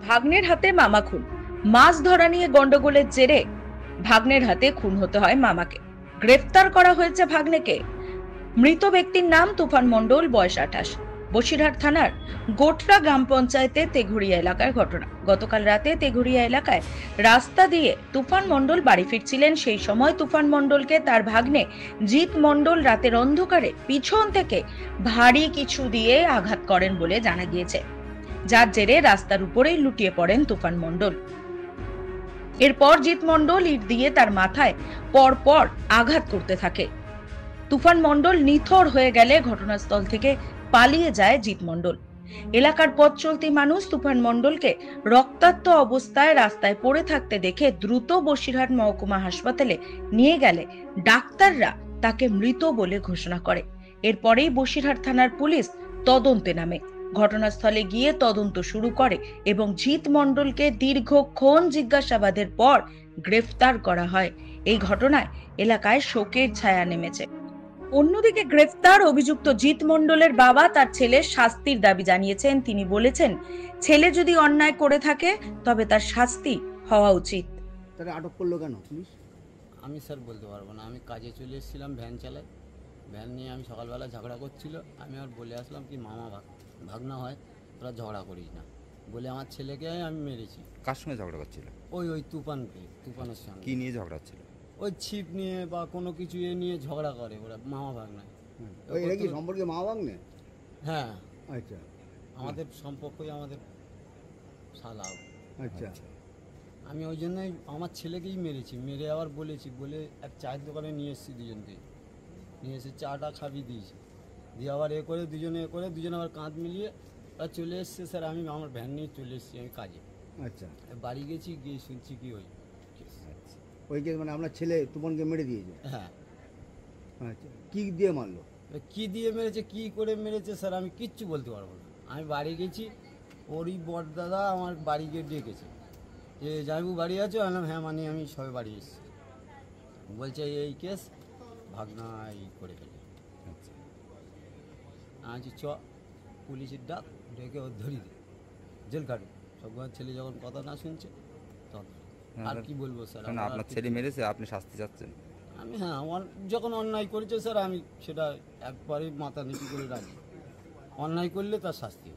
ভাগ্নের হাতে মামা খুন। মাছ ধরা নিয়ে গন্ডগোলের জেরে ভাগ্নের হাতে খুন হতে হয় মামাকে। গ্রেফতার করা হয়েছে ভাগ্নেকে। মৃত ব্যক্তির নাম তুফান মণ্ডল, বয়স 28। বসিরহাট থানার গোটরা গ্রাম পঞ্চায়েতে তেঘুরিয়া এলাকার ঘটনা। গতকাল রাতে তেঘুরিয়া এলাকায় রাস্তা দিয়ে তুফান মণ্ডল বাড়ি ফিরছিলেন। সেই সময় তুফান মণ্ডলকে তার ভাগ্নে জিৎ মণ্ডল রাতের অন্ধকারে পিছন থেকে ভারী কিছু দিয়ে আঘাত করেন বলে জানা গিয়েছে, যার জেরে রাস্তার উপরেই লুটিয়ে পড়েন তুফান মণ্ডল। এরপর জিৎ মণ্ডল ইট দিয়ে তার মাথায় পরপর আঘাত করতে থাকে। তুফান মণ্ডল নিথর হয়ে গেলে ঘটনাস্থল থেকে পালিয়ে যায় জিৎ মণ্ডল। এলাকার পথ চলতি মানুষ তুফান মণ্ডলকে রক্তাক্ত অবস্থায় রাস্তায় পড়ে থাকতে দেখে দ্রুত বসিরহাট মহকুমা হাসপাতালে নিয়ে গেলে ডাক্তাররা তাকে মৃত বলে ঘোষণা করে। এরপরেই বসিরহাট থানার পুলিশ তদন্তে নামে। ঘটনাস্থলে গিয়ে তদন্ত শুরু করে এবং জিৎ মণ্ডলকে দীর্ঘক্ষণ জিজ্ঞাসাবাদের পর গ্রেফতার করা হয়। এই ঘটনায় এলাকায় শোকের ছায়া নেমেছে। অন্যদিকে গ্রেফতার অভিযুক্ত জিৎ মণ্ডলের বাবা তার ছেলের শাস্তির দাবি জানিয়েছেন। তিনি বলেছেন, ছেলে যদি অন্যায় করে থাকে তবে তার শাস্তি হওয়া উচিত। তারা আটক করলো কেন পুলিশ? আমি স্যার বলতে পারবো না। আমি কাজে চলে এসেছিলাম, ভ্যান চালাই। ভ্যান নিয়ে আমি সকালবেলা ঝগড়া করছিল। আমি আর বলে আসলাম কি মামা ভাগনা হয়, তোরা ঝগড়া করিস না বলে আমার ছেলেকে আমি মেরেছি। কার সঙ্গে ঝগড়া করছিল? ওই তুফানের সঙ্গে। কি নিয়ে ঝগড়া হচ্ছিল? ওই ছিপ নিয়ে বা কোনো কিছু নিয়ে ঝগড়া করে ওরা, মামা ভাগনায়। এটা কি সম্পর্কে মা ভাগ্নে? হ্যাঁ, আচ্ছা, আমাদের সম্পর্কই আমাদের শালা। আচ্ছা। আমি ওই জন্যই আমার ছেলেকেই মেরেছি। মেরে আবার বলেছি, বলে এক চায়ের দোকানে নিয়ে এসেছি, দুজনকে নিয়ে এসে চাটা খাবি দিয়েছি, দিয়ে আবার দুজনে আবার কাঁধ মিলিয়ে ওরা চলে এসছে। স্যার আমি আমার ভ্যান নিয়ে চলে এসেছি আমি কাজে। আচ্ছা, বাড়ি গেছি, গিয়ে শুনছি কি ওই যে মানে আপনার ছেলে তুমনকে মেরে দিয়েছে? হ্যাঁ। আচ্ছা, কি দিয়ে মারলো? কি দিয়ে মেরেছে, কি করে মেরেছে স্যার আমি কিচ্ছু বলতে পারবো না। আমি বাড়ি গেছি, ওরই বড়দাদা আমার বাড়ি গিয়ে ডেকেছে যে জামাইবু বাড়ি আছো? আনলাম হ্যাঁ, মানে আমি সবে বাড়ি এসেছি। বলছে এই কেস ভাগনা এই করে ফেলে। আচ্ছা, আজ চ পুলিশের ডাক, ডেকে ওর ধরি দে, জেল কাটে। সব ছেলে যখন কথা না শুনছে তখন আর কি বলবো স্যার। আপনার ছেলে মেরেছে, আপনি শাস্তি চাচ্ছেন? আমি হ্যাঁ, যখন অন্যায় করেছে স্যার আমি সেটা একবারেই মাথা নিচু করে রাখি। অন্যায় করলে তার শাস্তি।